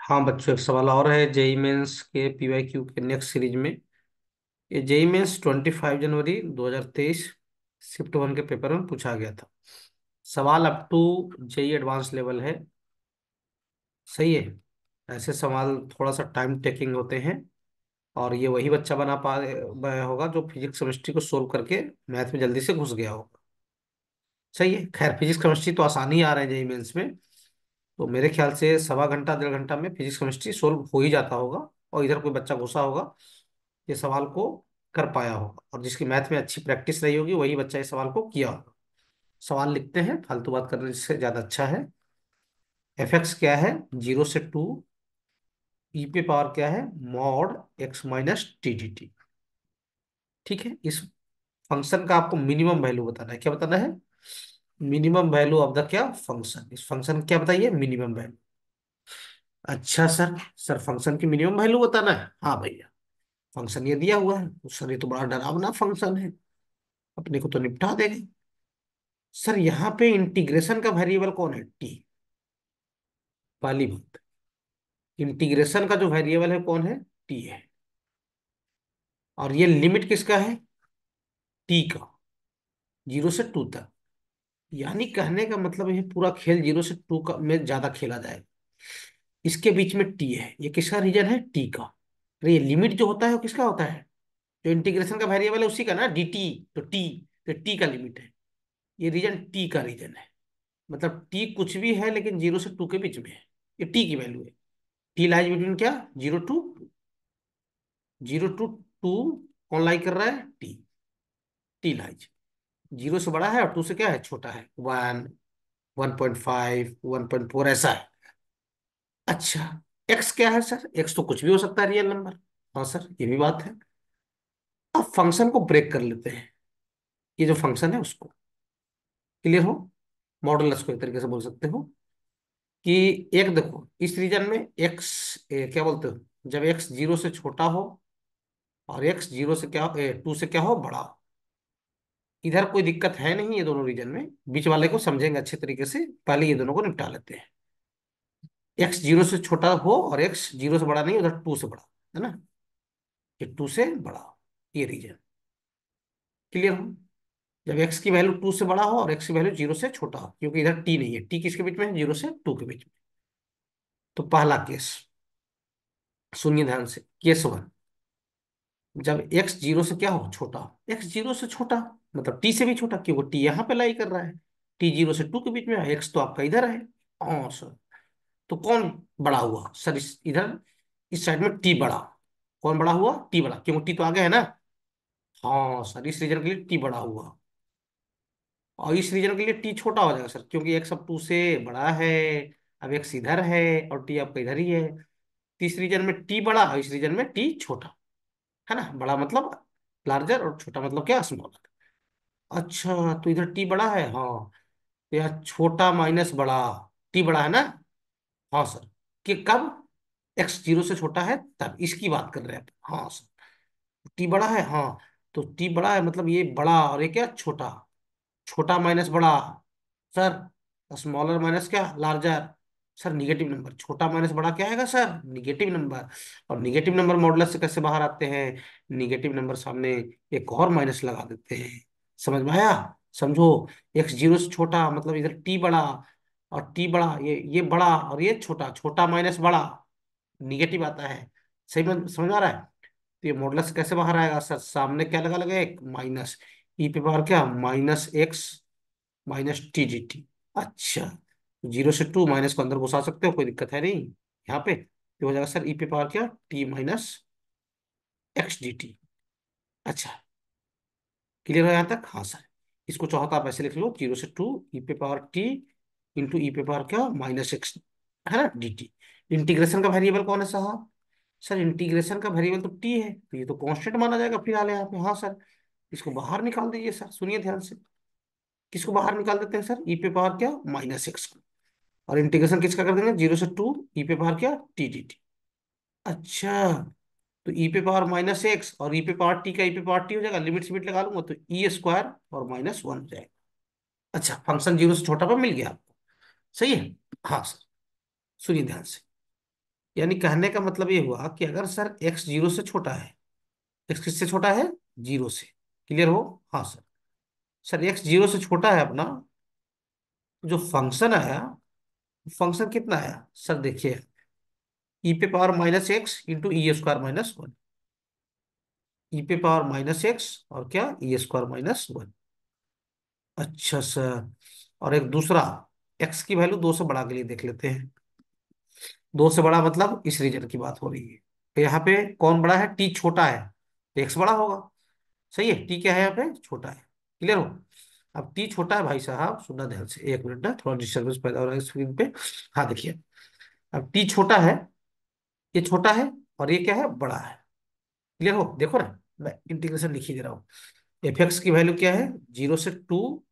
हाँ बच्चों, एक सवाल और है जेई मेंस के पीवाईक्यू के नेक्स्ट सीरीज में। ये जेई मेंस 25 जनवरी 2023 शिफ्ट 1 के पेपर में पूछा गया था। सवाल up to JEE advance level है। सही है। ऐसे सवाल थोड़ा सा टाइम टेकिंग होते हैं, और ये वही बच्चा बना पाया होगा जो फिजिक्स केमिस्ट्री को सोल्व करके मैथ में जल्दी से घुस गया होगा। सही है। खैर, फिजिक्स केमिस्ट्री तो आसानी ही आ रहे हैं जेई मेंस में। तो मेरे ख्याल से सवा घंटा 1.5 घंटा में फिजिक्स केमिस्ट्री सोल्व हो ही जाता होगा। और इधर कोई बच्चा घुसा होगा, ये सवाल को कर पाया होगा, और जिसकी मैथ में अच्छी प्रैक्टिस रही होगी वही बच्चा इस सवाल को किया होगा। सवाल लिखते हैं, फालतू बात करने से ज्यादा अच्छा है। एफ एक्स क्या है? 0 से 2। ई पे पावर क्या है? Mod x minus T D T. ठीक है। इस फंक्शन का आपको मिनिमम वैल्यू बताना है। क्या बताना है? मिनिमम वैल्यू ऑफ द क्या फंक्शन। इस फंक्शन क्या बताइए? Minimum value. अच्छा सर, फंक्शन की मिनिमम वैल्यू बताना है। हाँ भैया, फंक्शन ये दिया हुआ है तो सर ये तो बड़ा डरावना फंक्शन है, अपने को तो निपटा देगा। सर यहाँ पे इंटीग्रेशन का वेरिएबल कौन है? टी। पहली बात, इंटीग्रेशन का जो वेरिएबल है कौन है? टी है। और ये लिमिट किसका है? टी का। 0 से 2 तक। यानी कहने का मतलब ये पूरा खेल 0 से 2 का में ज्यादा खेला जाएगा। इसके बीच में टी है, ये किसका रीजन है? टी का। अरे ये लिमिट जो होता है वो किसका होता है? जो इंटीग्रेशन का वेरिएबल है उसी का ना, डी टी। तो टी, तो टी का लिमिट है। ये रीजन टी का रीजन है। मतलब टी कुछ भी है लेकिन 0 से 2 के बीच में है। ये टी की वैल्यू है। टी लाइज बिटवीन क्या? 0 टू 0 टू 2। कौन लाई कर रहा है? टी। टी लाइज 0 से बड़ा है और 2 से क्या है? छोटा है। 1, 1.5, 1.4 ऐसा है। अच्छा, एक्स क्या है सर? एक्स तो कुछ भी हो सकता है, रियल नंबर। हाँ सर, ये भी बात है। अब फंक्शन को ब्रेक कर लेते हैं। ये जो फंक्शन है उसको, क्लियर हो? मॉडुलस को एक तरीके से बोल सकते हो कि एक देखो इस रीजन में एक्स, क्या बोलते हो, जब एक्स 0 से छोटा हो और एक्स 0 से क्या 2 से क्या हो बड़ा हो। इधर कोई दिक्कत है नहीं, ये दोनों रीजन में बीच वाले को समझेंगे अच्छे तरीके से। पहले ये दोनों को निपटा लेते हैं। एक्स 0 से छोटा हो और एक्स 0 से बड़ा नहीं, उधर 2 से बड़ा है ना। ये 2 से बड़ा, ये रीजन क्लियर हो? जब एक्स की वैल्यू 2 से बड़ा हो और एक्स की वैल्यू 0 से छोटा हो, क्योंकि इधर टी नहीं है। टी किसके बीच में है? 0 से 2 के बीच में। तो पहला केस सुनिए ध्यान से। केस 1, जब एक्स 0 से क्या हो? छोटा। एक्स 0 से छोटा मतलब टी से भी छोटा, क्योंकि टी यहाँ पे लाई कर रहा है। टी 0 से 2 के बीच में है, एक्स तो आपका इधर है। हाँ सर। तो कौन बड़ा हुआ सर? इधर इस साइड में टी बड़ा। कौन बड़ा हुआ? टी बड़ा, क्योंकि टी तो आगे है ना। हाँ सर, इस रीजन के लिए टी बड़ा हुआ। और इस रीजन के लिए टी छोटा हो जाएगा सर, क्योंकि एक्स अब 2 से बड़ा है। अब एक्स इधर है और टी आपका इधर ही है। तो इस रीजन में टी बड़ा और इस रीजन में टी छोटा, है ना। बड़ा मतलब लार्जर और छोटा मतलब क्या? स्मॉलर। अच्छा, तो इधर टी बड़ा है। हाँ, तो यहाँ छोटा माइनस बड़ा। टी बड़ा है ना। हाँ सर। कि कब? एक्स 0 से छोटा है तब, इसकी बात कर रहे हैं आप। हाँ सर। टी बड़ा है, हाँ। तो टी बड़ा है मतलब ये बड़ा और ये क्या? छोटा। छोटा माइनस बड़ा सर, स्मॉलर माइनस क्या? लार्जर। सर निगेटिव नंबर, छोटा माइनस बड़ा क्या आएगा सर? Negative number. और निगेटिव नंबर मॉडुलस से कैसे बाहर आते हैं? निगेटिव नंबर सामने एक और माइनस लगा देते हैं। समझ में आया? समझो। एक्स 0 से छोटा मतलब इधर टी बड़ा, और टी बड़ा, ये बड़ा और ये छोटा। छोटा माइनस बड़ा निगेटिव आता है। सही में समझ आ रहा है? तो ये मॉडुलस कैसे बाहर आएगा सर? सामने क्या लगा लगे? एक माइनस। ई पे पावर क्या? -x minus T G T. अच्छा, 0 से 2 माइनस को अंदर घुसा सकते हो, कोई दिक्कत है नहीं। यहाँ पे तो हो जाएगा सर ई पे पावर क्या? T minus x D T. अच्छा, क्लियर है यहाँ तक? हाँ सर। इसको चाहो तो आप ऐसे लिख लो, 0 से 2 ई पे पावर टी इंटू ई पे पावर क्या? -x, है ना, डी टी। इंटीग्रेशन का वेरिएबल कौन है साहब? सर इंटीग्रेशन का वेरिएबल तो टी है, तो ये तो कांस्टेंट माना जाएगा फिलहाल यहाँ पे। हाँ सर, इसको बाहर निकाल दीजिए सर। सुनिए ध्यान से, किसको बाहर निकाल देते हैं सर? ई पे पावर क्या? -x को। और इंटीग्रेशन किसका कर देंगे? 0 से 2 ई पे पावर क्या? T D T. अच्छा, तो ई पे पावर -x और ई पे पावर टी का ई पे पावर टी हो जाएगा। लिमिट लिमिट लगा लूंगा तो ई स्क्वायर और -1 हो जाएगा। अच्छा, फंक्शन 0 से छोटा पर मिल गया आपको। सही है। हाँ सर, सुनिए ध्यान से। यानी कहने का मतलब ये हुआ कि अगर सर एक्स जीरो से छोटा है, एक्स किससे छोटा है, जीरो से, क्लियर हो। हाँ सर। सर एक्स जीरो से छोटा है अपना, जो फंक्शन आया, फंक्शन कितना आया सर, देखिए, ई पे power minus x into E square minus one, ई पे पावर माइनस एक्स और क्या, ई स्क्वायर माइनस वन। अच्छा सर। और एक दूसरा, एक्स की वैल्यू दो से बढ़ा के लिए देख लेते हैं। दो से बड़ा मतलब इस रीजन की बात हो रही है, तो यहाँ पे कौन बड़ा है, टी छोटा है, तो एक्स बड़ा होगा। सही है, टी क्या है यहाँ पे, छोटा है। क्लियर हो। अब टी छोटा है भाई साहब, सुनना ध्यान से, एक मिनट ना, थोड़ा डिस्टर्बेंस पैदा हो रहा है स्क्रीन पे। हाँ देखिए, अब टी छोटा है, ये छोटा है, और ये क्या है, बड़ा है। क्लियर हो, देखो ना, मैं इंटीग्रेशन लिख ही दे रहा हूँ। एफ एक्स की वैल्यू क्या है, जीरो से टू,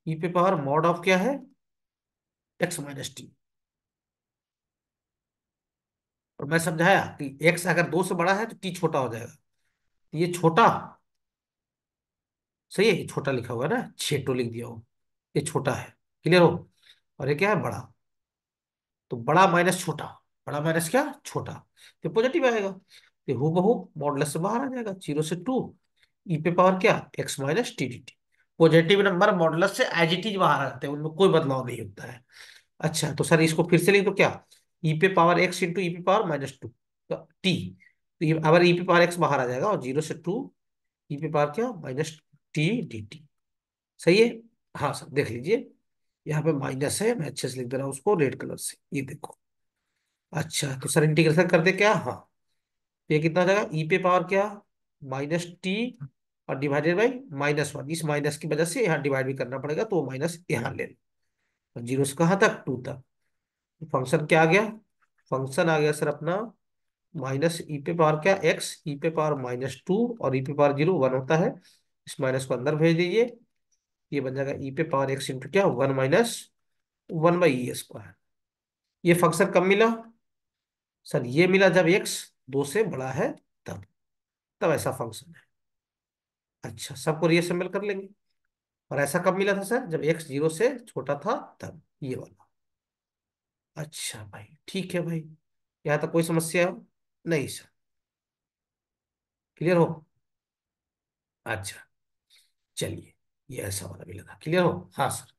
ई पे पावर मॉड ऑफ क्या है, एक्स माइनस टी। और मैं समझाया कि एक्स अगर दो से बड़ा है तो टी छोटा हो जाएगा, तो ये छोटा, सही है, ये छोटा लिखा हुआ है ना, छेटो लिख दिया हो, ये छोटा है। क्लियर हो। और ये क्या है, बड़ा। तो बड़ा माइनस छोटा, बड़ा माइनस क्या, छोटा, तो पॉजिटिव आएगा, तो हूबहू मॉडुलस से बाहर आ जाएगा, जीरो से टू, ई पे पावर क्या, x minus T D T. Positive number modulus से एज इट इज बाहर आ जाते हैं, उनमें कोई बदलाव नहीं होता है। अच्छा, तो सर इसको फिर से लिख दो क्या, ई पे पावर एक्स इंटू ई पे पावर माइनस टू टी। तो ये अगर ई पे पावर एक्स बाहर आ जाएगा, और जीरो से टू, ई पे पावर क्या, माइनस टी डी टी। सही है। हाँ सर, देख लीजिए, यहाँ पे माइनस है, मैं अच्छे से लिख दे रहा हूँ उसको रेड कलर से, ये देखो। अच्छा, तो सर इंटीग्रेशन कर दे क्या, हाँ। तो ये कितना हो जाएगा, ई पे पावर क्या, माइनस टी, और डिवाइडेड बाई माइनस वन, इस माइनस की वजह से यहाँ डिवाइड भी करना पड़ेगा, तो वो माइनस यहाँ ले लो। और जीरो से कहाँ तक, टू तक। फंक्शन क्या आ गया, फंक्शन आ गया सर अपना, माइनस ई पे पावर क्या, एक्स ई पे पावर माइनस टू, और ई पे पावर जीरो वन होता है, इस माइनस को अंदर भेज दीजिए, ये बन जाएगा ई पे पावर एक्स इंटू क्या, one minus one by E square. ये फंक्शन कब मिला सर, ये मिला जब एक्स दो से बड़ा है, तब, तब ऐसा फंक्शन है। अच्छा, सबको रीअसेंबल कर लेंगे। और ऐसा कब मिला था सर, जब एक्स जीरो से छोटा था, तब, ये वाला। अच्छा भाई, ठीक है भाई, यहाँ तक कोई समस्या हो, नहीं सर, क्लियर हो। अच्छा, चलिए, ये ऐसा वाला मिला था, क्लियर हो। हाँ सर।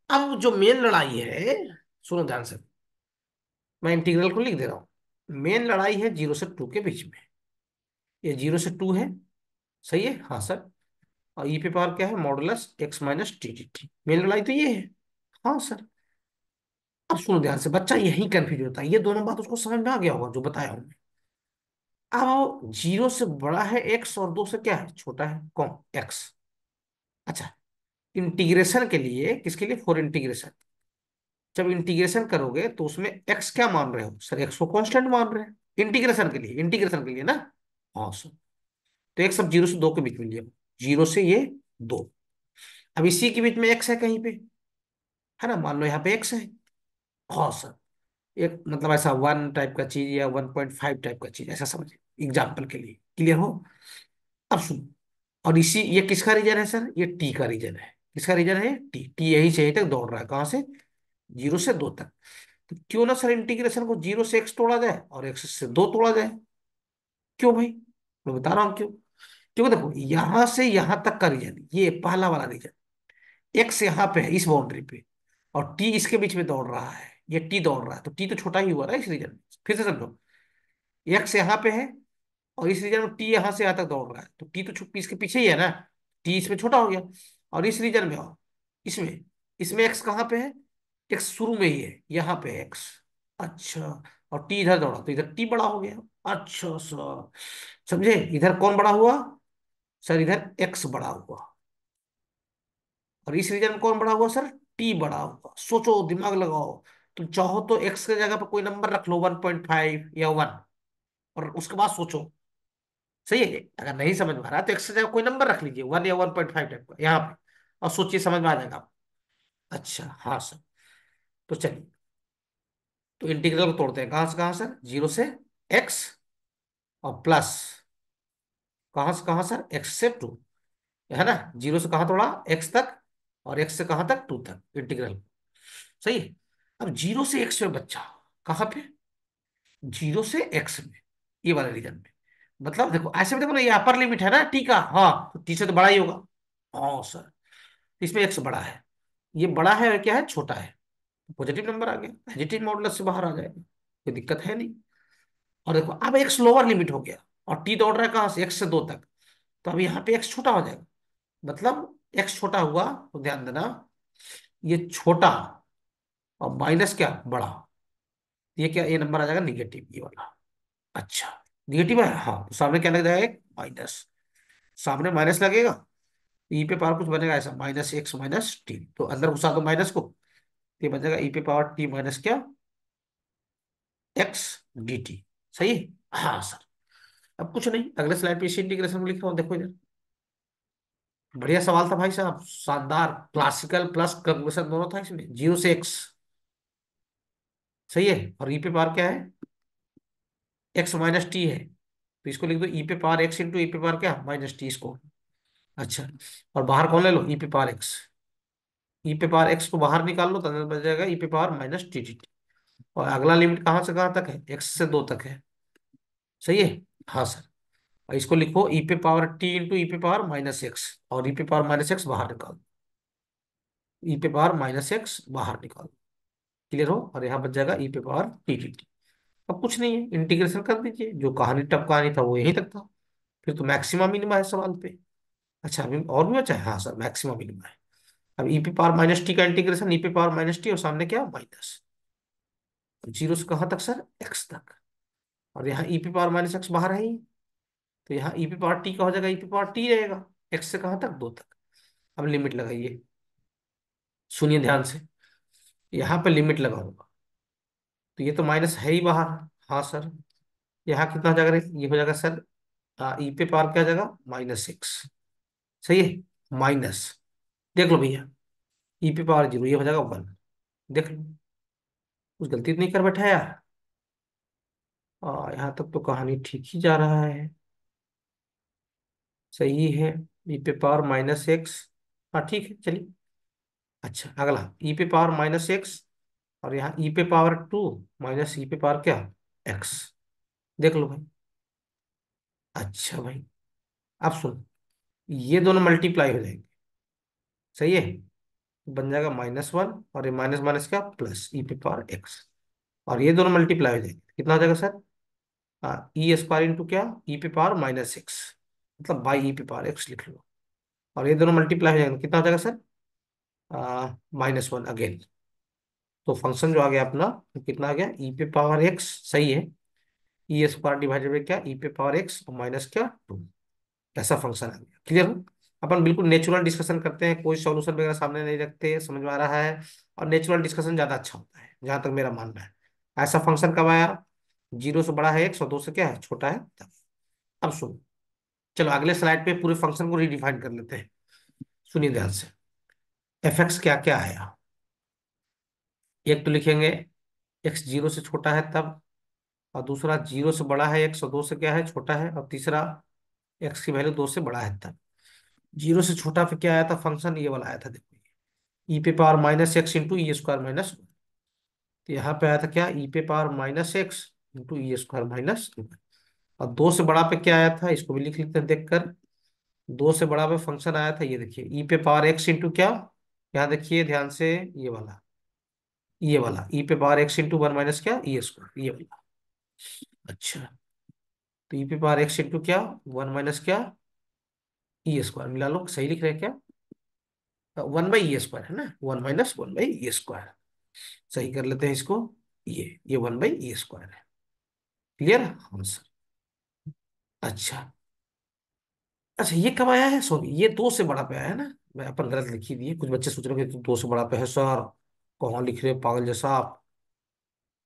अब जो मेन लड़ाई है, सुनो ध्यान से, मैं इंटीग्रल को लिख दे रहा हूँ। मेन लड़ाई है जीरो से टू के बीच में, ये जीरो से टू है, सही है। हाँ सर। और ई पे पावर क्या है, modulus x minus T D T, main लड़ाई तो ये है। हाँ सर। अब सुनो ध्यान से, बच्चा यही कंफ्यूज होता है, ये दोनों बात उसको समझ में आ गया होगा जो बताया हूँ मैं। अब जीरो से बड़ा है एक्स, और दो से क्या है, छोटा है, कौन, एक्स। अच्छा, इंटीग्रेशन के लिए, किसके लिए, फॉर इंटीग्रेशन, जब इंटीग्रेशन करोगे तो उसमें एक्स क्या मान रहे हो सर, एक्स को कांस्टेंट मान रहे हैं, इंटीग्रेशन के लिए, इंटीग्रेशन के लिए ना। हाँ सर। तो एक्स अब जीरो से दो के बीच में लिया, जीरो से ये दो, अब इसी के बीच में एक्स है कहीं पे, है ना, मान लो यहाँ पे एक्स है। हाँ सर। एक मतलब ऐसा वन टाइप का चीज या 1.5 टाइप का चीज, ऐसा समझे एग्जाम्पल के लिए, क्लियर हो। अब सुनो, और इसी, ये किसका रीजन है सर, ये टी का रीजन है, किसका रीजन है, टी, टी यही से यही तक दौड़ रहा है, कहाँ से, जीरो से दो तक। तो क्यों ना सर इंटीग्रेशन को जीरो से एक्स तोड़ा जाए और एक्स से दो तोड़ा जाए। क्यों भाई, मैं बता रहा हूँ क्यों। क्योंकि देखो, यहां से यहां तक का रीजन, ये पहला वाला रीजन, एक्स यहाँ पे है इस बाउंड्री पे, और टी इसके बीच में दौड़ रहा है, ये टी दौड़ रहा है, तो टी तो छोटा ही हुआ ना इस रीजन में। फिर से समझो, एक्स यहाँ पे है, और इस रीजन में टी यहाँ से यहाँ तक दौड़ रहा है, तो टी तो इसके पीछे ही है ना, टी इसमें छोटा हो गया। और इस रीजन में और इसमें, इसमें एक्स कहाँ पे है, एक्स शुरू में ही है, यहाँ पे एक्स। अच्छा, और टी इधर दौड़ा तो इधर टी बड़ा हो गया। अच्छा सर, समझे, इधर कौन बड़ा हुआ सर, इधर एक्स बड़ा हुआ, और इस रीजन में कौन बड़ा हुआ सर, टी बड़ा हुआ। सोचो, दिमाग लगाओ, तुम चाहो तो एक्स के जगह पर कोई नंबर रख लो, 1.5 या वन, और उसके बाद सोचो। सही है, अगर नहीं समझ में आ रहा है तो एक्स की जगह कोई नंबर रख लीजिए, वन या 1.5 टाइप का यहाँ पे, और सोचिए, समझ में आ जाएगा आपको। अच्छा हाँ सर। तो चलिए, तो इंटीग्रल को तोड़ते हैं, कहाँ से कहाँ सर, जीरो से एक्स, और प्लस, कहाँ से कहाँ सर, एक्स से टू, है ना, जीरो से कहाँ तोड़ा, एक्स तक, और एक्स से कहाँ तक, टू तक इंटीग्रल। सही है। अब जीरो से एक्स पे बच्चा, कहाँ पे, जीरो से एक्स में, ये वाले रीजन में। मतलब देखो ऐसे में, देखो ना, ये अपर लिमिट है ना टी का, हाँ तो टी से तो बड़ा ही होगा। हाँ सर, इसमें एक्स बड़ा है, ये बड़ा है और क्या है, छोटा है, पॉजिटिव नंबर आ गया, पॉजिटिव मॉडुलस से बाहर आ जाएगा, कोई दिक्कत है नहीं। और देखो अब एक्स लोअर लिमिट हो गया, और टी दौड़ रहा है कहाँ से, एक्स से दो तक, तो अब यहाँ पे एक्स छोटा हो जाएगा। मतलब एक्स छोटा हुआ तो ध्यान देना, ये छोटा और माइनस क्या, बड़ा, ये क्या, ये नंबर आ जाएगा निगेटिव, ये वाला। अच्छा, निगेटिव है, हाँ तो सामने क्या लग जाएगा, एक माइनस, सामने माइनस लगेगा, ई पे पावर कुछ बनेगा ऐसा, माइनस एक्स माइनस टी, तो अंदर घुसा दो माइनस को, तो ये बन जाएगा ई पे पावर टी माइनस क्या, एक्स डी टी। सही है, हाँ सर। अब कुछ नहीं, अगले स्लाइड पे इसी इंटीग्रेशन को लिख रहा हूँ, देखो इधर। बढ़िया सवाल था भाई साहब, शानदार, क्लासिकल प्लस कन्वर्शन दोनों था इसमें, जीरो से एक्स। सही है, और ई पे पावर क्या है, एक्स माइनस टी है, तो इसको लिख दो ई पे पावर एक्स इंटू ई पे पावर क्या, माइनस टी, इसको। अच्छा, और बाहर कौन ले लो, ई पे पावर एक्स, ई पे पावर एक्स को बाहर निकाल लो तो अंदर बच जाएगा ई पे पावर माइनस टी टी। और अगला लिमिट कहाँ से कहाँ तक है, एक्स से दो तक है। सही है, हाँ सर। और इसको लिखो ई पे पावर टी इंटू ई पे पावर माइनस एक्स, और ई पे पावर माइनस एक्स बाहर निकाल, ई पे पावर माइनस एक्स बाहर निकाल। क्लियर हो, और यहाँ बच जाएगा ई पे पावर टी टी टी। अब कुछ नहीं है, इंटीग्रेशन कर दीजिए, जो कहानी टप कहानी था वो यहीं तक था, फिर तो मैक्सिमम मिनिमा है सवाल पे। अच्छा, अभी और भी बचा है, हाँ सर, मैक्सिमम मिनिमा है। अब ई पे पावर माइनस टी का इंटीग्रेशन, ई पे पावर माइनस टी और सामने क्या, माइनस, जीरो से कहाँ तक सर, एक्स तक, और यहाँ ई पे पावर माइनस एक्स बाहर है ही, तो यहाँ ई पे पावर टी का हो जाएगा, ई पे पावर टी रहेगा, एक्स से कहाँ तक, दो तक। अब लिमिट लगाइए, सुनिए ध्यान से, यहाँ पे लिमिट लगाऊंगा, तो ये तो माइनस है ही बाहर, हाँ सर, यहाँ कितना हो जाएगा रे? ये हो जाएगा सर, ई पे पावर क्या हो जाएगा, माइनस एक्स। सही है, माइनस, देख लो भैया, ई पे पावर जीरो, ये हो जाएगा वन। देख लो, कुछ गलती तो नहीं कर बैठा यार। यहाँ तक तो कहानी ठीक ही जा रहा है, सही है, ई पे पावर माइनस एक्स, हाँ ठीक है चलिए। अच्छा, अगला ई पे पावर माइनस एक्स, और यहाँ ई पे पावर टू माइनस ई पे पावर क्या, एक्स। देख लो भाई, अच्छा भाई, अब सुन, ये दोनों मल्टीप्लाई हो जाएंगे, सही है, बन जाएगा माइनस वन, और ये माइनस माइनस क्या, प्लस ई पे पावर एक्स, और ये दोनों मल्टीप्लाई हो जाएंगे, कितना हो जाएगा सर, ई स्क्वायर इंटू क्या, ई पे पावर माइनस एक्स, मतलब बाई ई पे पावर एक्स लिख लो, और ये दोनों मल्टीप्लाई हो जाएंगे, कितना हो जाएगा सर, माइनस वन अगेन। तो फंक्शन जो आ गया अपना, तो कितना आ गया, ई पे पावर एक्स, सही है, ई स्क्वायर डिवाइडेड बाई क्या, ई पे पावर एक्स और माइनस क्या, टू, ऐसा फंक्शन आ गया। क्लियर हो, अपन बिल्कुल नेचुरल डिस्कशन करते हैं, कोई सॉल्यूशन वगैरह सामने नहीं रखते, समझ में आ रहा है, और नेचुरल डिस्कशन ज्यादा अच्छा होता है जहां तक मेरा मानना है। ऐसा फंक्शन कब आया, जीरो से बड़ा है एक्स और दो से क्या है, छोटा है तब। अब सुनो, चलो अगले स्लाइड पे पूरे फंक्शन को रिडिफाइन कर लेते हैं, सुनिए ध्यान से। एफ एक्स क्या क्या आया, एक तो लिखेंगे एक्स जीरो से छोटा है तब, और दूसरा जीरो से बड़ा है एक्स और दो से क्या है, छोटा है, और तीसरा एक्स की वैल्यू दो से बड़ा है तब। जीरो से छोटा पे क्या आया था फंक्शन, ये वाला आया था, देखो, ई पे power minus x into E square minus, तो यहाँ पे आया था क्या, ई पे power minus x into E square minus. और दो से बड़ा पे क्या आया था, इसको भी लिख लेते हैं देखकर, दो से बड़ा पे फंक्शन आया था, ये देखिए ई पे पावर एक्स इंटू क्या, यहाँ देखिए ध्यान से, ये वाला ई पे power x into one minus क्या, ई स्क्वायर, ये वाला। अच्छा, तो ई पे पावर एक्स इंटू क्या, वन माइनस क्या, ई स्क्वायर, मिला लो, सही लिख रहे हैं क्या, वन बाई ई स्क्वायर है ना, one minus one by E square, सही कर लेते हैं इसको, ये वन बाई ई स्क्वायर है। क्लियर, हाँ सर। अच्छा, अच्छा ये कब आया है, सॉरी ये दो से बड़ा पे आया है ना, मैं अपन गलत लिखी दिए, कुछ बच्चे सोच रहे हैं कि दो से बड़ा पे है सर, कहाँ लिख रहे हैं पागल जैसा आप।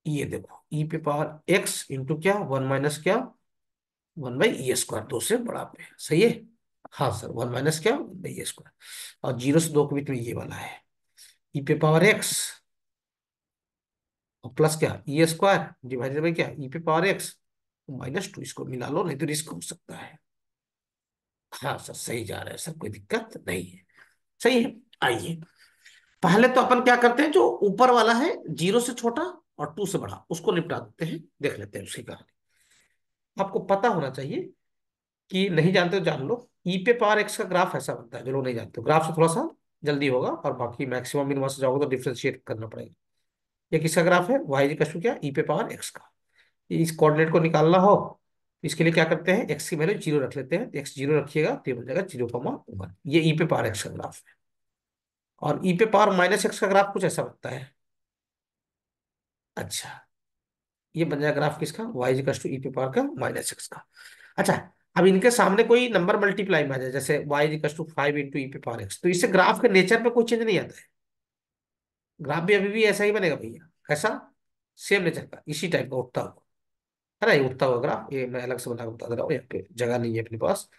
ये देखो ई पे पावर एक्स इंटू क्या, वन माइनस क्या, वन बाई ई स्क्वायर, दो से बड़ा पे है, सही है, हाँ सर, वन माइनस क्या, वन बाई ई स्क्वायर, और जीरो से दो के बीच में ये वाला है, ई पे पावर एक्स और प्लस क्या, ई स्क्वायर डिवाइडेड बाई क्या, ई पे पावर एक्स माइनस टू, इसको मिला लो नहीं तो रिस्क हो सकता है। हाँ सर, सही जा रहा है सर, कोई दिक्कत नहीं है, सही है। आइए, पहले तो अपन क्या करते हैं, जो ऊपर वाला है जीरो से छोटा और 2 से बड़ा, उसको निपटा देते हैं, देख लेते हैं उसकी कहानी। आपको पता होना चाहिए, कि नहीं जानते तो जान लो। ई पे पावर एक्स का ग्राफ ऐसा बनता है, जो लोग नहीं जानते, ग्राफ से थोड़ा सा जल्दी होगा, और बाकी मैक्सिमम मिनिमम से जाओगे तो डिफ्रेंशिएट करना पड़ेगा। ये किसका ग्राफ है? वाई इक्वल टू क्या, ई पे पावर एक्स का। इस कोऑर्डिनेट को निकालना हो, इसके लिए क्या करते हैं, एक्स की वैल्यू जीरो रख लेते हैं, एक्स जीरो रखिएगा तो ये बन जाएगा 0,1। ये ई पे पावर एक्स का ग्राफ है। और ई पे पावर माइनस एक्स का ग्राफ कुछ ऐसा बनता है। अच्छा, ये बन जाएगा ग्राफ किसका, वाई इक्वल टू ई पे पावर का माइनस एक्स का। अच्छा, अब इनके सामने कोई नंबर मल्टीप्लाई में आ जाए, जैसे वाई इक्वल टू 5 इंटू ई पे पावर एक्स, तो इससे ग्राफ के नेचर पे कोई चेंज नहीं आता है। ग्राफ भी अभी भी ऐसा ही बनेगा भैया। कैसा? सेम नेचर का, इसी टाइप का उठता हुआ, है ना, ये उठता हुआ ग्राफ, ये मैं अलग से बना के बता दे रहा हूँ, यहाँ पे जगह नहीं है अपने पास,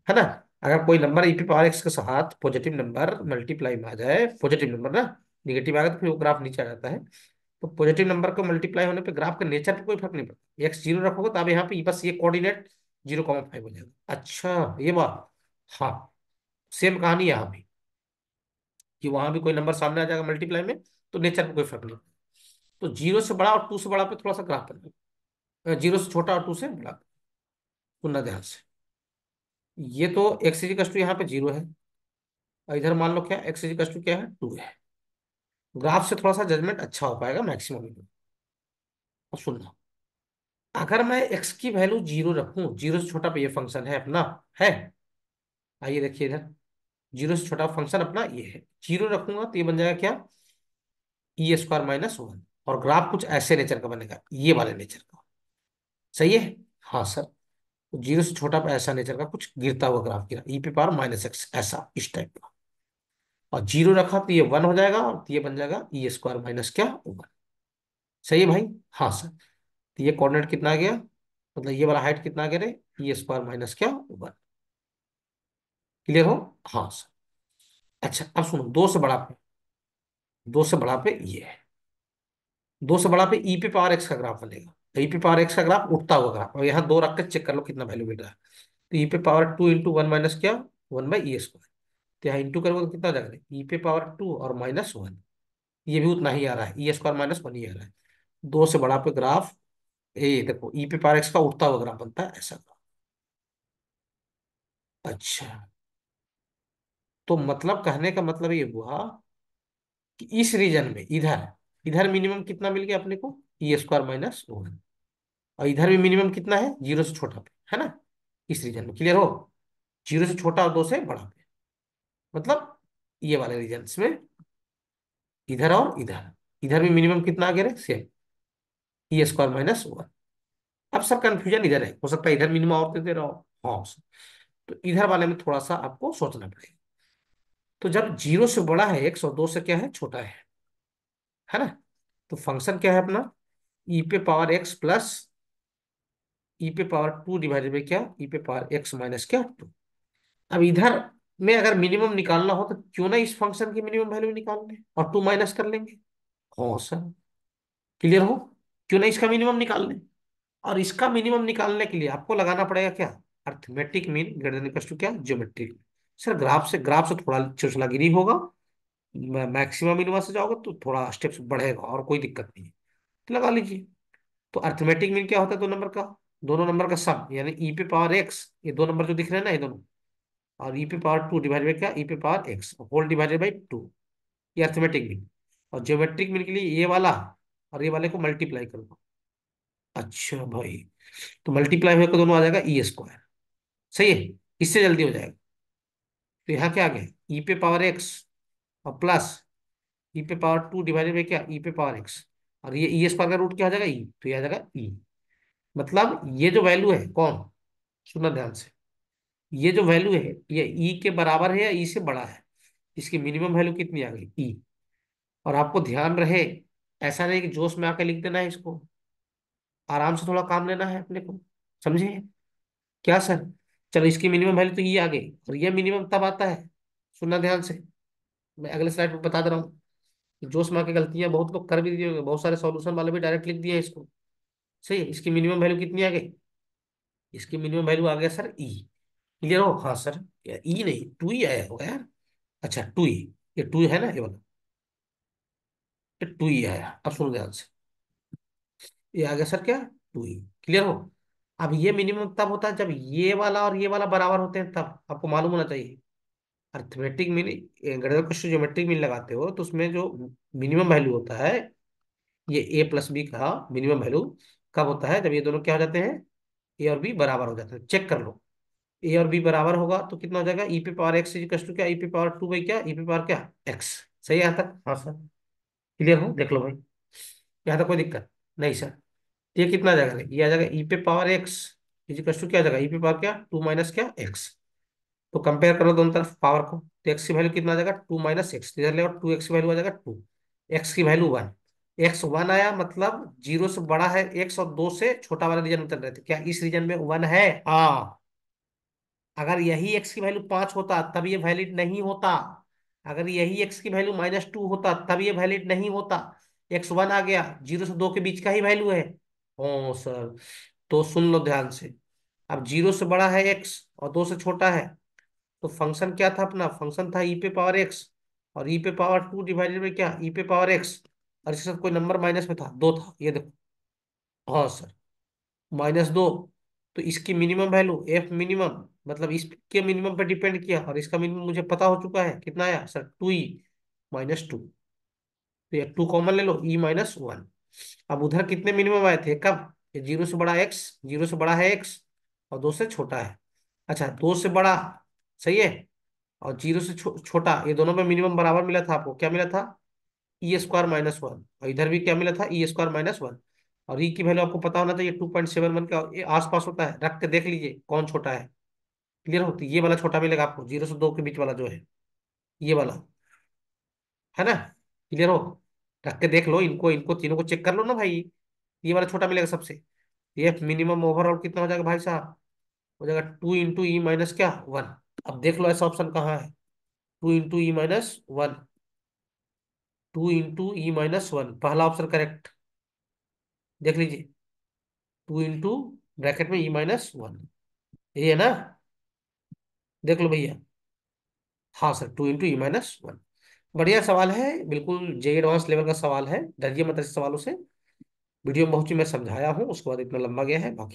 है ना। अगर कोई नंबर ई पे पावर एक्स के साथ पॉजिटिव नंबर मल्टीप्लाई में आ जाए, पॉजिटिव नंबर ना, निगेटिव आ गया तो फिर वो ग्राफ नीचे आ जाता है। तो पॉजिटिव नंबर को मल्टीप्लाई होने पे ग्राफ के नेचर पे कोई फर्क नहीं पड़ता। एक्स जीरो रखोगे तो अब यहाँ पे बस ये कोऑर्डिनेट 0,5 हो जाएगा। अच्छा, ये बात। हाँ, सेम कहानी यहाँ भी, कि वहां भी कोई नंबर सामने आ जाएगा मल्टीप्लाई में, तो नेचर पे कोई फर्क नहीं। तो जीरो से बड़ा और 2 से बड़ा पे थोड़ा सा ग्राफ बनेगा, जीरो से छोटा और 2 से बड़ा। सुनना ध्यान से, ये तो एक्स इजिकल टू यहाँ पे जीरो है, और इधर मान लो क्या, एक्स इजिकल टू क्या है, 2 है। ग्राफ से थोड़ा सा जजमेंट अच्छा हो पाएगा मैक्सिमम। और सुनना, अगर मैं एक्स की वैल्यू जीरो रखूं, जीरो से छोटा पे ये फंक्शन है अपना, है, आइए देखिए इधर, जीरो से छोटा फंक्शन अपना ये है, जीरो रखूंगा तो ये बन जाएगा क्या, ई स्क्वायर माइनस वन। और ग्राफ कुछ ऐसे नेचर का बनेगा, ये वाले नेचर का। सही है? हाँ सर। तो जीरो से छोटा पे ऐसा नेचर का कुछ गिरता हुआ ग्राफ गिरा, ई पे पावर माइनस एक्स, ऐसा इस टाइप का। और जीरो रखा तो ये वन हो जाएगा, और ये बन जाएगा ई स्क्वायर माइनस क्या, वन। सही है भाई? हाँ सर। तो ये कोऑर्डिनेट कितना आ गया, मतलब ये वाला हाइट कितना आ गया रे, ई स्क्वायर माइनस क्या, वन। क्लियर हो? हाँ सर। अच्छा, अब सुनो, दो से बड़ा पे, दो से बड़ा पे ये है, दो से बड़ा पे ई पे पावर एक्स का ग्राफ बनेगा। तो ई पे पावर एक्स का ग्राफ उठता हुआ ग्राफ, और यहाँ दो रख कर चेक कर लो कितना वैल्यू मिल रहा है। तो ई पे power two into one minus क्या, वन बाई ई स्क्वायर। तो यहाँ इंटू करोगे तो कितना हो जाएगा, ई पे पावर टू और माइनस वन, ये भी उतना ही आ रहा है, ई स्क्वायर माइनस वन ही आ रहा है। दो से बड़ा पे ग्राफ, ये देखो ई पे पावर एक्स का उठता हुआ ग्राफ बनता है ऐसा ग्राफ। अच्छा, तो मतलब कहने का मतलब ये हुआ कि इस रीजन में, इधर, इधर मिनिमम कितना मिल गया अपने को, ई स्क्वायर माइनस वन। और इधर भी मिनिमम कितना है, जीरो से छोटा पे, है ना, इस रीजन में। क्लियर हो? जीरो से छोटा और दो से बड़ा पे, मतलब ये वाले रीजन में, इधर और इधर, इधर भी मिनिमम कितना आ गया रे, same, E square minus one. अब सर कंफ्यूजन इधर है, हो सकता है इधर मिनिमम और दे दे रहा हो। हाँ सर। तो इधर वाले में थोड़ा सा आपको सोचना पड़ेगा। तो जब जीरो से बड़ा है एक्स और दो से क्या है, छोटा है ना, तो फंक्शन क्या है अपना, ई पे पावर एक्स प्लस ई पे पावर टू डिवाइडेड बाई क्या, ई पे पावर एक्स माइनस क्या, टू। अब इधर में अगर मिनिमम निकालना हो तो क्यों ना इस फंक्शन की मिनिमम वैल्यू निकाल लें और टू माइनस कर लेंगे। हाँ सर। क्लियर हो? क्यों ना इसका मिनिमम निकाल लें। और इसका मिनिमम निकालने के लिए आपको लगाना पड़ेगा क्या, arithmetic mean greater than equal to क्या, ज्योमेट्रिक। सर ग्राफ से थोड़ा चोचलागिरी होगा, मैक्सिमम मिनिमम से जाओगे तो थोड़ा स्टेप्स बढ़ेगा, और कोई दिक्कत नहीं है, तो लगा लीजिए। तो अर्थमेटिक मीन क्या होता है, दो नंबर का, दोनों नंबर का सम, यानी ई पे पावर एक्स, ये दो नंबर जो दिख रहे हैं ना ये दोनों, और ई पे पावर टू डिवाइड बाई क्या, ई पे power x whole divided by two, ये अर्थमेटिक मीन। और ज्योमेट्रिक मीन के लिए ये वाला और ये वाले को मल्टीप्लाई कर दो। अच्छा भाई, तो मल्टीप्लाई होकर दोनों आ जाएगा ई स्क्वायर। सही है, इससे जल्दी हो जाएगा। तो यहाँ क्या आ गया, ई पे पावर एक्स और प्लस ई पे पावर टू डिवाइडेड बाई क्या, ई पे पावर एक्स। और ये ई स्क्वायर का रूट क्या आ जाएगा, ई, तो ये आ जाएगा ई। मतलब ये जो वैल्यू है कौन, सुनना ध्यान से, ये जो वैल्यू है ये ई के बराबर है या ई से बड़ा है, इसकी मिनिमम वैल्यू कितनी आ गई, ई। और आपको ध्यान रहे, ऐसा नहीं कि जोश में आकर लिख देना है इसको, आराम से थोड़ा काम लेना है अपने को, समझे क्या सर। चलो, इसकी मिनिमम वैल्यू तो ये आ गई, और ये मिनिमम तब आता है, सुनना ध्यान से, मैं अगले स्लाइड पर बता दे रहा हूँ। जोश में आके गलतियां बहुत लोग कर भी दिए होंगे, बहुत सारे सॉल्यूशन वाले भी डायरेक्ट लिख दिए इसको। सही है, इसकी मिनिमम वैल्यू कितनी आ गई, इसकी मिनिमम वैल्यू आ गया सर ई। क्लियर हो? हाँ सर। ई नहीं, टू ही आया होगा यार। अच्छा, टू ही, ये टू है ना, ये वाला, ये टू ही आया। अब सुनो ध्यान से, ये आ गया सर क्या, 2e। क्लियर हो। अब ये मिनिमम तब होता है जब ये वाला और ये वाला बराबर होते हैं, तब आपको मालूम होना चाहिए। अर्थमेटिक मीन, गणित का ज्योमेट्रिक मीन लगाते हो तो उसमें जो मिनिमम वैल्यू होता है, ये ए प्लस बी का मिनिमम वैल्यू कब होता है, जब ये दोनों क्या हो जाते हैं, ए और बी बराबर हो जाते हैं। चेक कर लो, ए और बी बराबर होगा तो कितना हो जाएगा, ई पे पावर एक्स इज टू क्या, ई पे पावर 2 बाई क्या, ई पे पावर क्या, एक्स। सही है यहाँ तक? हाँ सर। क्लियर हो, देख लो भाई, यहाँ तक कोई दिक्कत नहीं सर। ये कितना आ जाएगा, ये आ जाएगा ई पे पावर एक्स इज टू क्या आ जाएगा, ई पे पावर क्या, 2 माइनस क्या, एक्स। तो कंपेयर करो दोनों तरफ पावर को, तो एक्स की वैल्यू कितना आ जाएगा, 2 माइनस एक्स, इधर ले 2 एक्स की वैल्यू आ जाएगा 2, एक्स की वैल्यू 1। एक्स 1 आया मतलब जीरो से बड़ा है एक्स और 2 से छोटा वाला रीजन में चल रहे थे, क्या इस रीजन में 1 है? हाँ। अगर यही एक्स की वैल्यू 5 होता तब ये वैलिड नहीं होता। अगर यही एक्स की वैल्यू -2 होता तब ये वैलिड नहीं होता। एक्स 1 आ गया, 0 से 2 के बीच का ही वैल्यू है। ओ सर, तो सुन लो ध्यान से। अब 0 से बड़ा है एक्स और 2 से छोटा है, तो फंक्शन क्या था अपना, फंक्शन था ई पे पावर एक्स, और ई पे पावर 2 डिवाइडेड में क्या, ई पे पावर एक्स, और इसके साथ कोई नंबर माइनस में था, 2 था, ये देखो। हाँ सर, -2। तो इसकी मिनिमम वैल्यू एफ मिनिमम, मतलब इसके मिनिमम पे डिपेंड किया, और इसका मिनिमम मुझे पता हो चुका है, कितना आया सर, 2e -2। तो ये 2 कॉमन ले लो, e -1। अब उधर कितने मिनिमम आए थे कब, ये 0 से बड़ा एक्स, 0 से बड़ा है एक्स और 2 से छोटा है। अच्छा, 2 से बड़ा, सही है, और 0 से छोटा, ये दोनों में मिनिमम बराबर मिला था आपको, क्या मिला था, e² -1। और इधर भी क्या मिला था, e² -1। और ई की वैल्यू आपको पता होना चाहिए 2.71 के आसपास होता है, रख के देख लीजिए कौन छोटा है। क्लियर होती, ये वाला छोटा मिलेगा आपको, 0 से 2 के बीच वाला जो है, ये वाला, है ना। क्लियर हो, रख के देख लो, इनको इनको तीनों को चेक कर लो ना भाई, ये वाला छोटा मिलेगा सबसे। ये मिनिमम ओवरऑल कितना हो जाएगा भाई साहब, हो जाएगा 2 × E - क्या, 1। अब देख लो ऐसा ऑप्शन कहाँ है, 2 × E - 1, 2 × E - 1, पहला ऑप्शन करेक्ट। देख लीजिए, 2 × ब्रैकेट में E - 1, ये है ना। देख लो भैया। हाँ सर, 2 × E - 1। बढ़िया सवाल है, बिल्कुल जे एडवांस लेवल का सवाल है, डरिए मत ऐसे सवालों से। वीडियो में बहुत चीज मैं समझाया हूँ, उसके बाद इतना लंबा गया है बाकी।